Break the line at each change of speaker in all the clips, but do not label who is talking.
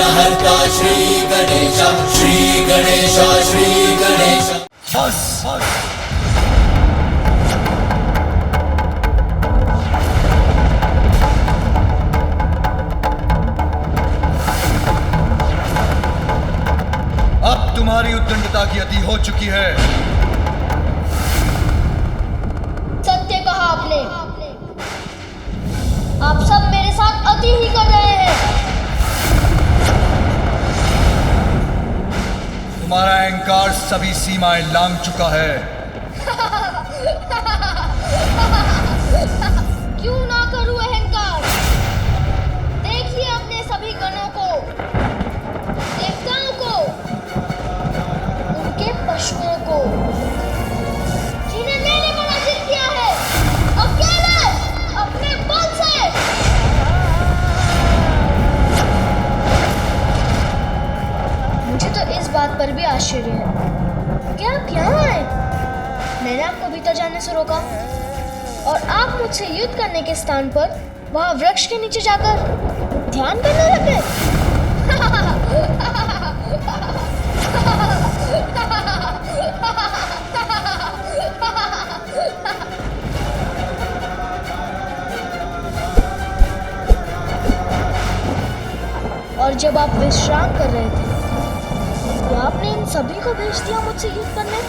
विघ्नहर्ता श्री गणेश, श्री गणेश, श्री गणेश।
बस अब तुम्हारी उद्दंडता की अति हो चुकी है।
सत्य कहा आपने। आप सब मेरे साथ अति ही कर रहे हैं।
तुम्हारा अहंकार सभी सीमाएं लांघ चुका है।
क्यों ना करूं अहंकार? देखिए अपने सभी गणों को, देवताओं को, उनके पशुओं को, जिन्हें मैंने पराजित किया है अकेले अपने बल से। मुझे तो इस बात पर भी आश्चर्य है कि आप यहाँ आए। मैंने आपको भीतर जाने से रोका और आप मुझसे युद्ध करने के स्थान पर वहाँ वृक्ष के नीचे जाकर ध्यान करने लगे। और जब आप विश्राम कर रहे थे तो आपने इन सभी को भेज दिया मुझसे युद्ध करने,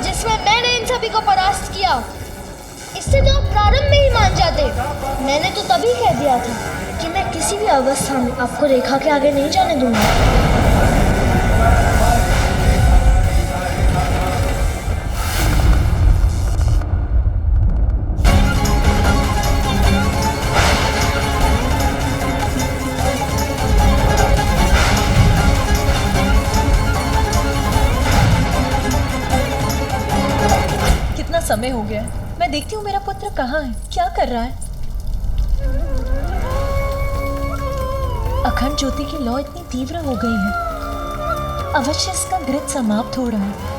जिसमें मैंने इन सभी को परास्त किया। इससे तो आप प्रारंभ में ही मान जाते। मैंने तो तभी कह दिया था कि मैं किसी भी अवस्था में आपको रेखा के आगे नहीं जाने दूंगा।
समय हो गया है। मैं देखती हूँ मेरा पुत्र कहाँ है, क्या कर रहा है। अखंड ज्योति की लौ इतनी तीव्र हो गई है, अवश्य इसका घृत समाप्त हो रहा है।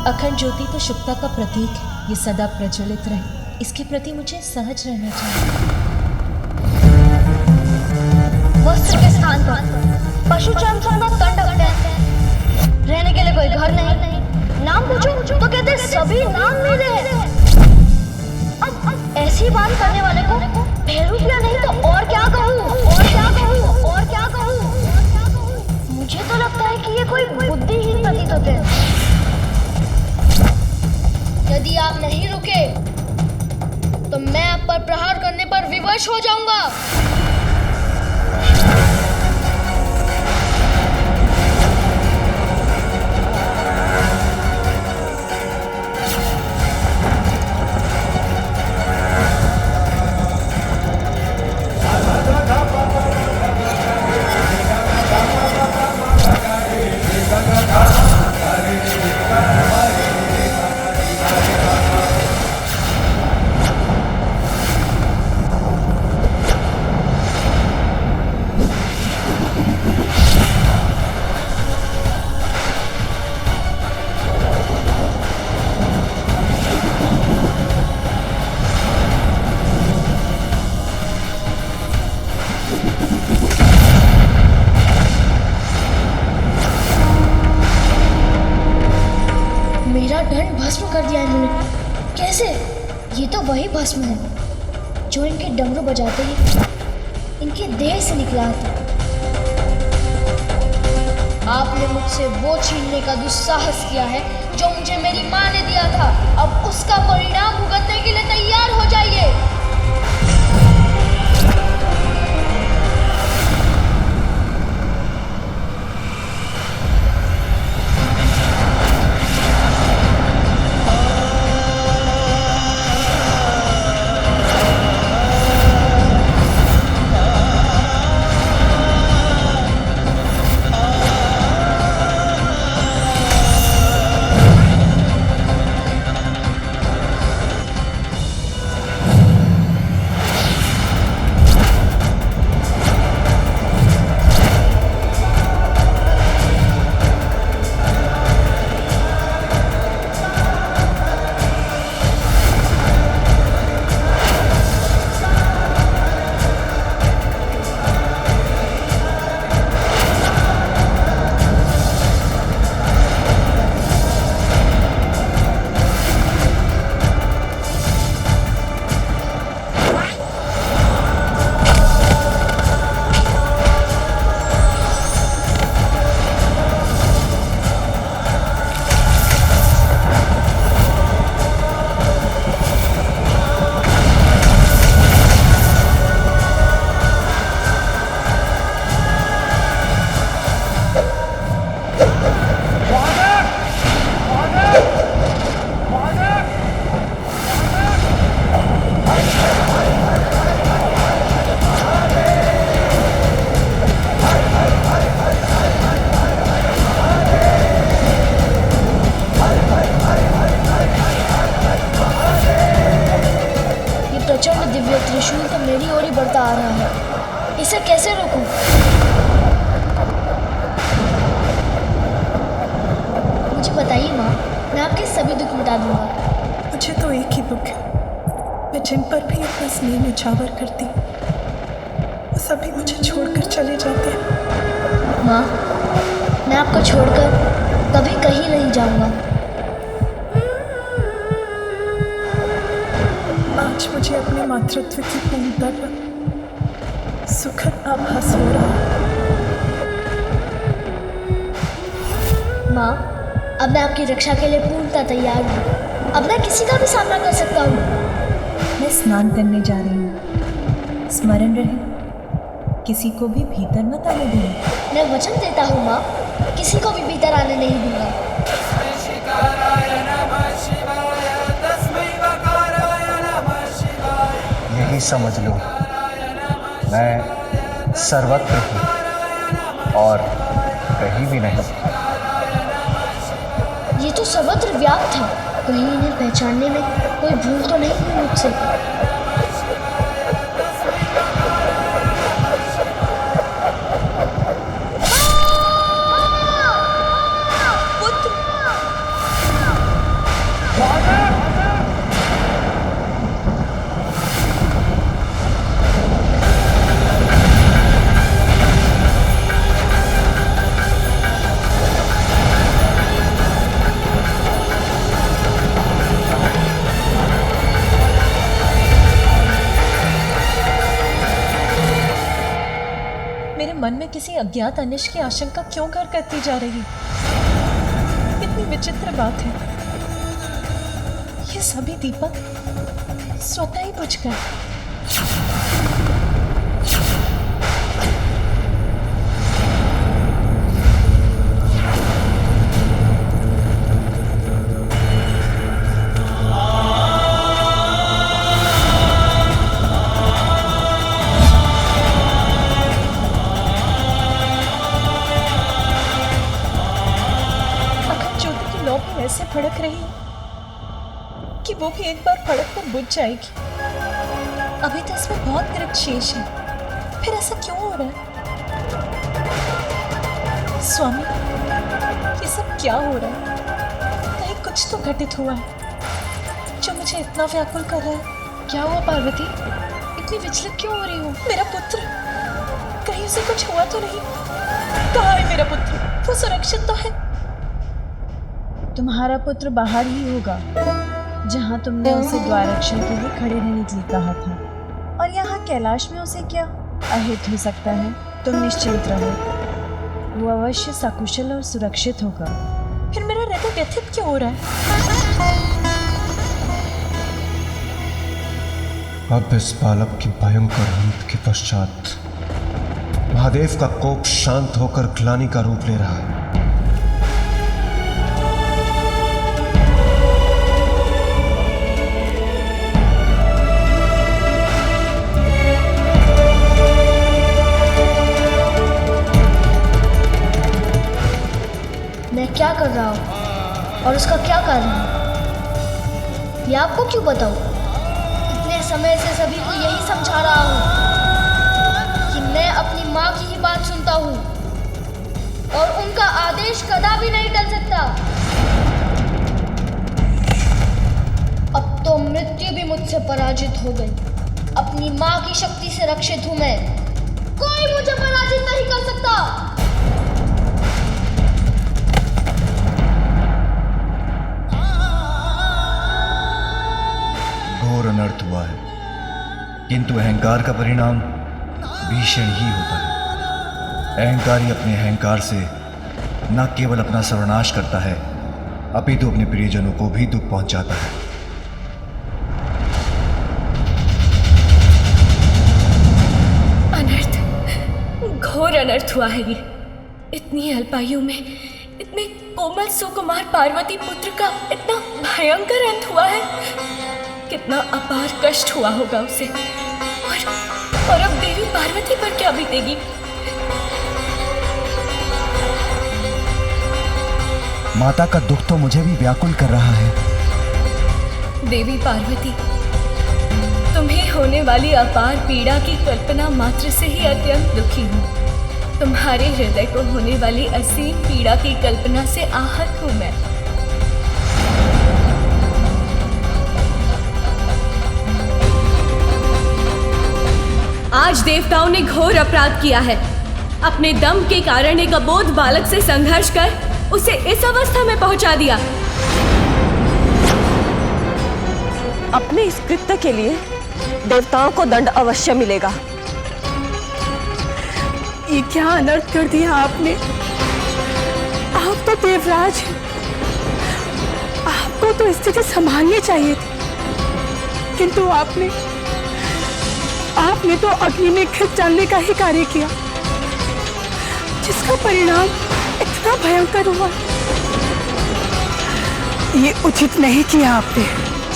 अखंड ज्योति तो शुभता का प्रतीक है, ये सदा प्रज्वलित रहे। इसके प्रति मुझे सहज रहना चाहिए।
वस्त्र के स्थान पर पशु चर्म का तन ढकते हैं। रहने के लिए कोई घर नहीं। नाम पूछो तो कहते सभी नाम मेरे हैं। अब ऐसी बात करने वाले को बेरूपिया नहीं तो और क्या कहूँ, और क्या कहूँ, और क्या कहूँ। मुझे तो लगता है कि ये कोई बुद्धिहीन प्रतीत होते हैं। यदि आप नहीं रुके तो मैं आप पर प्रहार करने पर विवश हो जाऊंगा। दंड भस्म कर दिया इन्होंने। कैसे? ये तो वही भस्म है जो इनके डमरू बजाते ही इनके देह से निकला था। आपने मुझसे वो छीनने का दुस्साहस किया है जो मुझे मेरी माँ ने दिया था। अब उसका परिणाम भुगतने के लिए तैयार हो जाइए। और ही बढ़ता आ रहा है। इसे कैसे रोकूं? मुझे बताइए माँ, मैं आपके सभी दुख मिटा दूंगा।
मुझे तो एक ही दुख है, मैं जिन पर भी अपना स्नेह न्यौछावर करती वो सभी मुझे छोड़कर चले जाते हैं।
माँ, मैं आपको छोड़कर कभी कहीं नहीं जाऊंगा।
आज मुझे अपने मातृत्व की पूर्णता का सुखद आभास हो रहा है।
माँ, अब मैं आपकी रक्षा के लिए पूर्णतः तैयार हूँ। अब मैं किसी का भी सामना कर सकता हूँ।
मैं स्नान करने जा रही हूँ। स्मरण रहे, किसी को भी भीतर मत आने देना।
मैं वचन देता हूँ माँ, किसी को भी भीतर आने नहीं दूंगा।
यही समझ लो, मैं सर्वत्र हूँ और कहीं भी नहीं।
ये तो सर्वत्र व्याप्त था, कहीं इन्हें पहचानने में कोई भूल तो नहीं हुई मुझसे।
मन में किसी अज्ञात अनिश की आशंका क्यों घर करती जा रही? कितनी विचित्र बात है। ये सभी दीपक स्वतः ही बुझ गए। ऐसे फड़क रही कि वो भी एक बार फड़क कर बुझ जाएगी। अभी तो इसमें बहुत दृढ़ शेष है, फिर ऐसा क्यों हो रहा है? स्वामी, ये सब क्या हो रहा है? कहीं कुछ तो घटित हुआ है जो मुझे इतना व्याकुल कर रहा है। क्या हुआ पार्वती? इतनी विचलित क्यों हो रही हो? मेरा पुत्र, कहीं उसे कुछ हुआ तो नहीं? कहाँ है मेरा पुत्र? वो सुरक्षित तो है?
तुम्हारा पुत्र बाहर ही होगा, जहाँ तुमने उसे द्वाररक्षण के लिए खड़े रहने के लिए कहा था। और यहाँ कैलाश में उसे क्या अहित हो सकता है? तुम निश्चिंत रहो, वो अवश्य सकुशल और सुरक्षित होगा।
फिर मेरा हृदय व्यथित क्यों हो रहा है?
अब इस बालक की भयंकर रूप के पश्चात महादेव का कोप शांत होकर ग्लानि का रूप ले रहा है।
मैं क्या कर रहा हूँ और उसका क्या कारण है, ये आपको क्यों बताऊँ? इतने समय से सभी को यही समझा रहा हूँ कि मैं अपनी माँ की ही बात सुनता हूँ और उनका आदेश कदापि नहीं टल सकता। अब तो मृत्यु भी मुझसे पराजित हो गई। अपनी माँ की शक्ति से रक्षित हूँ मैं, कोई मुझे पराजित नहीं कर सकता।
घोर अनर्थ हुआ है, किंतु अहंकार का परिणाम भीषण ही होता है। अहंकारी अपने अहंकार से न केवल अपना सर्वनाश करता है, अपितु अपने प्रियजनों को भी दुख पहुंचाता है।
अनर्थ, घोर अनर्थ हुआ है ये। इतनी अल्पायु में इतने कोमल सुकुमार पार्वती पुत्र का इतना भयंकर अंत हुआ है। कितना अपार कष्ट हुआ होगा उसे। और अब देवी पार्वती पर क्या बीतेगी?
माता का दुख तो मुझे भी व्याकुल कर रहा है।
देवी पार्वती, तुम तुम्हें होने वाली अपार पीड़ा की कल्पना मात्र से ही अत्यंत दुखी हूँ। तुम्हारे हृदय को होने वाली असीम पीड़ा की कल्पना से आहत हूँ मैं। आज देवताओं ने घोर अपराध किया है। अपने दम के कारण एक अबोध बालक से संघर्ष कर उसे इस अवस्था में पहुंचा दिया।
अपने इस कृत्य के लिए देवताओं को दंड अवश्य मिलेगा।
ये क्या अनर्थ कर दिया आपने। आप तो देवराज हैं, आपको तो स्थिति संभालनी चाहिए थी, किंतु आपने तो अग्नि में खिंच डालने का ही कार्य किया, जिसका परिणाम इतना भयंकर हुआ। ये उचित नहीं किया आपने।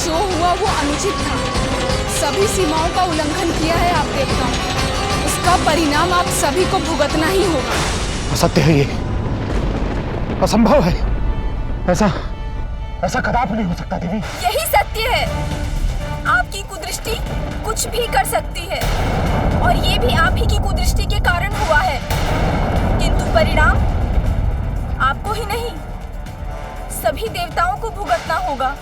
जो हुआ वो अनुचित था। सभी सीमाओं का उल्लंघन किया है आप देवताओं। उसका परिणाम आप सभी को भुगतना ही होगा।
असत्य है ये, असंभव है। ऐसा कदापि नहीं हो सकता देवी।
यही सत्य है। आपकी कुदृष्टि कुछ भी कर सकती है, और ये भी आप ही की कुदृष्टि के कारण हुआ है, किंतु परिणाम आपको ही नहीं सभी देवताओं को भुगतना होगा।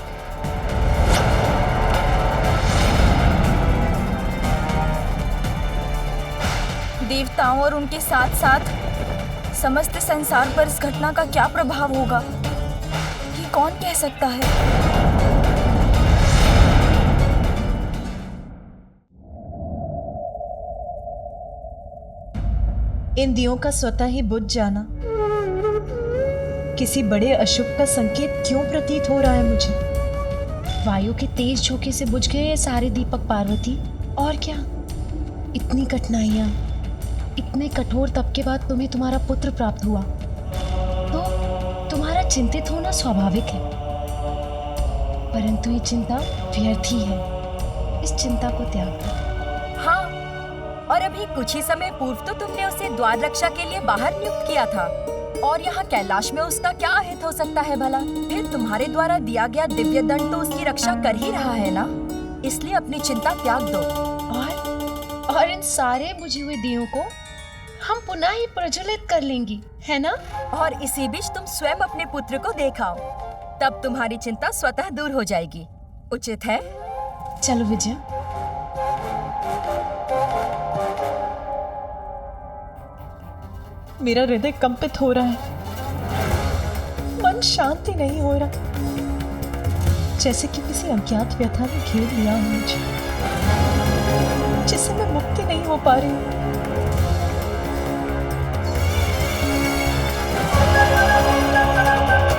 देवताओं और उनके साथ साथ समस्त संसार पर इस घटना का क्या प्रभाव होगा, ये कौन कह सकता है।
इन दियों का स्वतः ही बुझ जाना किसी बड़े अशुभ का संकेत क्यों प्रतीत हो रहा है मुझे।
वायु के तेज झोंके से बुझ गए ये सारे दीपक पार्वती। और क्या, इतनी कठिनाइयां, इतने कठोर तप के बाद तुम्हें तुम्हारा पुत्र प्राप्त हुआ, तो तुम्हारा चिंतित होना स्वाभाविक है। परंतु ये चिंता व्यर्थ ही है। इस चिंता को त्याग दो।
हाँ, और अभी कुछ ही समय पूर्व तो तुमने उसे द्वार रक्षा के लिए बाहर नियुक्त किया था, और यहाँ कैलाश में उसका क्या हित हो सकता है भला। फिर तुम्हारे द्वारा दिया गया दिव्य दंड तो उसकी रक्षा कर ही रहा है ना, इसलिए अपनी चिंता त्याग दो।
और इन सारे बुझे हुए दियों को हम पुनः ही प्रज्वलित कर लेंगी, है ना।
और इसी बीच तुम स्वयं अपने पुत्र को देखाओ, तब तुम्हारी चिंता स्वतः दूर हो जाएगी। उचित है।
चलो विजय।
मेरा हृदय कंपित हो रहा है, मन शांति नहीं हो रहा, जैसे कि किसी अज्ञात व्यथा ने घेर लिया हो मुझे, जिससे मैं मुक्ति नहीं हो पा रही हूँ।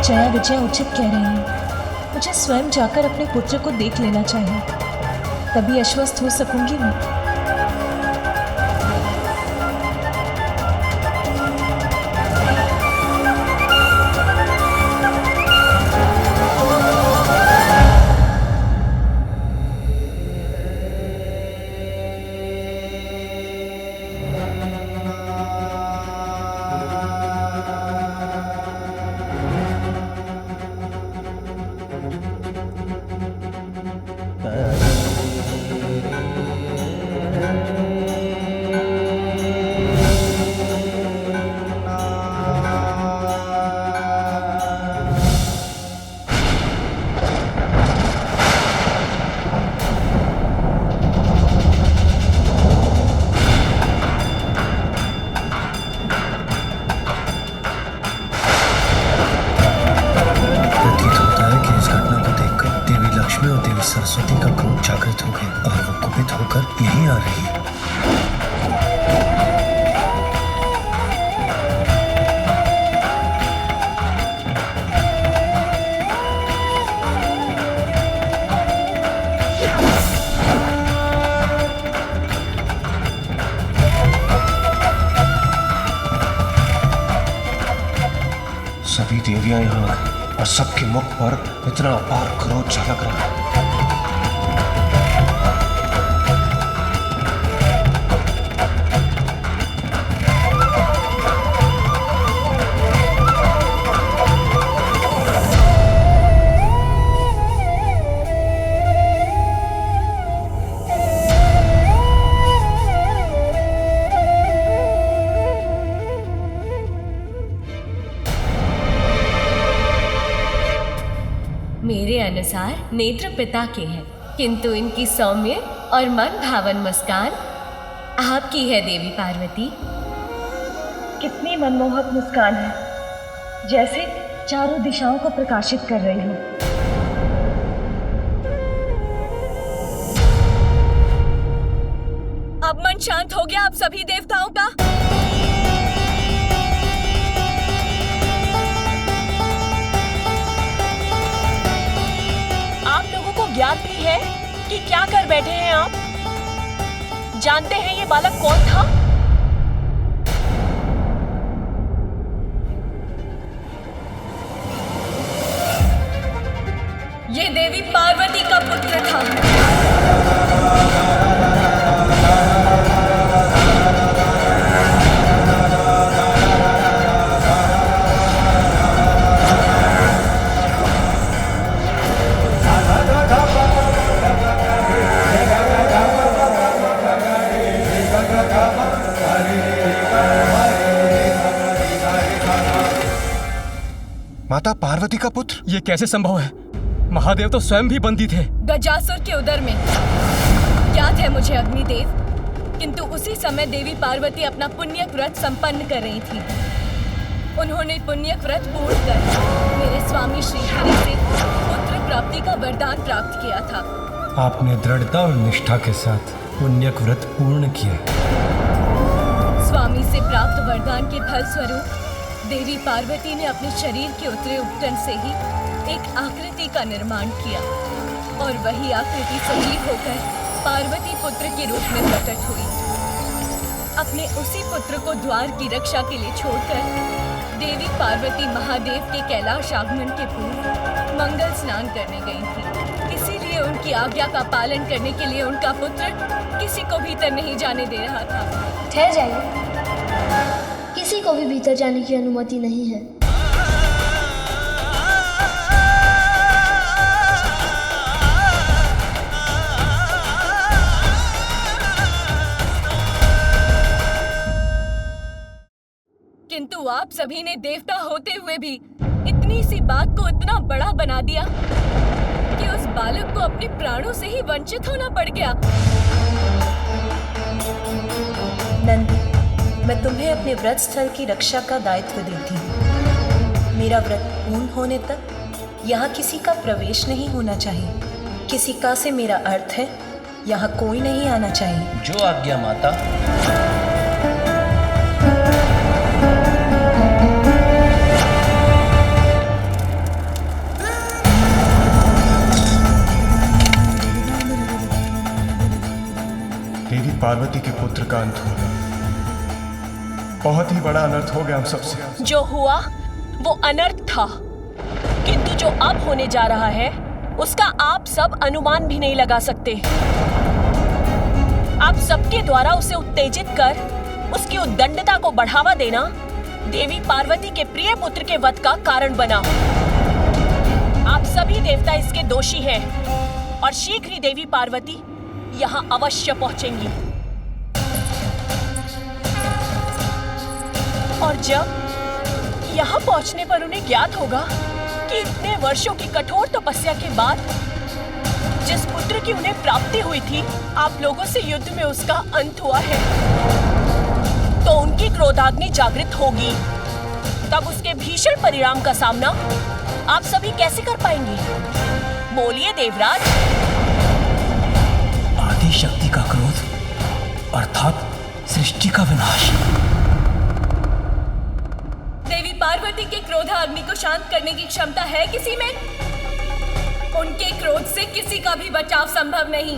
जया विजय उचित कह रही है। मुझे स्वयं जाकर अपने पुत्र को देख लेना चाहिए, तभी आश्वस्त हो सकूंगी मैं।
सरस्वती का क्रोध जागृत हो गया और वो कुपित होकर यहीं आ रही है। सभी देवियां यहाँ आ गई और सबके मुख पर इतना अपार क्रोध झलक रहा है।
अनुसार नेत्र पिता के हैं, किंतु इनकी सौम्य और मन भावन मुस्कान आपकी है देवी पार्वती।
कितनी मनमोहक मुस्कान है, जैसे चारों दिशाओं को प्रकाशित कर रही हो।
अब मन शांत हो गया आप सभी देवताओं का? आप लोगों को ज्ञात भी है कि क्या कर बैठे हैं आप? जानते हैं ये बालक कौन था?
ये देवी पार्वती का पुत्र था।
माता पार्वती का पुत्र?
ये कैसे संभव है? महादेव तो स्वयं भी बंदी थे।
गजासुर के उदर में। याद है मुझे अग्निदेव, किंतु उसी समय देवी पार्वती अपना पुण्य व्रत संपन्न कर रही थी। उन्होंने पुण्य व्रत पूर्ण कर मेरे स्वामी श्री हरि से पुत्र प्राप्ति का वरदान प्राप्त किया था।
आपने दृढ़ता और निष्ठा के साथ पुण्य व्रत पूर्ण किया।
स्वामी से प्राप्त वरदान के फल स्वरूप देवी पार्वती ने अपने शरीर के उत्तरी उपटन से ही एक आकृति का निर्माण किया और वही आकृति सजीव होकर पार्वती पुत्र के रूप में प्रकट हुई। अपने उसी पुत्र को द्वार की रक्षा के लिए छोड़कर देवी पार्वती महादेव के कैलाश आगमन के पूर्व मंगल स्नान करने गई थी। इसीलिए उनकी आज्ञा का पालन करने के लिए उनका पुत्र किसी को भीतर नहीं जाने दे रहा था।
ठहर जाइए, किसी को भी भीतर जाने की अनुमति नहीं है।
किंतु आप सभी ने देवता होते हुए भी इतनी सी बात को इतना बड़ा बना दिया कि उस बालक को अपने प्राणों से ही वंचित होना पड़ गया।
नंदी, मैं तुम्हें अपने व्रत स्थल की रक्षा का दायित्व देती हूँ। मेरा व्रत पूर्ण होने तक यहाँ किसी का प्रवेश नहीं होना चाहिए। किसी का से मेरा अर्थ है यहाँ कोई नहीं आना चाहिए।
जो आज्ञा माता।
देवी पार्वती के पुत्र का अंत हो गया। बहुत ही बड़ा अनर्थ हो गया हम सबसे।
जो हुआ वो अनर्थ था, किंतु जो अब होने जा रहा है उसका आप सब अनुमान भी नहीं लगा सकते। आप सबके द्वारा उसे उत्तेजित कर उसकी उद्दंडता को बढ़ावा देना देवी पार्वती के प्रिय पुत्र के वध का कारण बना। आप सभी देवता इसके दोषी हैं और शीघ्र ही देवी पार्वती यहाँ अवश्य पहुंचेंगी। और जब यहाँ पहुंचने पर उन्हें ज्ञात होगा कि इतने वर्षों की कठोर तपस्या के बाद जिस पुत्र की उन्हें प्राप्ति हुई थी, आप लोगों से युद्ध में उसका अंत हुआ है, तो उनकी क्रोधाग्नि जागृत होगी। तब उसके भीषण परिणाम का सामना आप सभी कैसे कर पाएंगे? बोलिए देवराज।
आदि शक्ति का क्रोध अर्थात सृष्टि का विनाश।
देवी पार्वती के क्रोधाग्नि को शांत करने की क्षमता है किसी में? उनके क्रोध से किसी का भी बचाव संभव नहीं।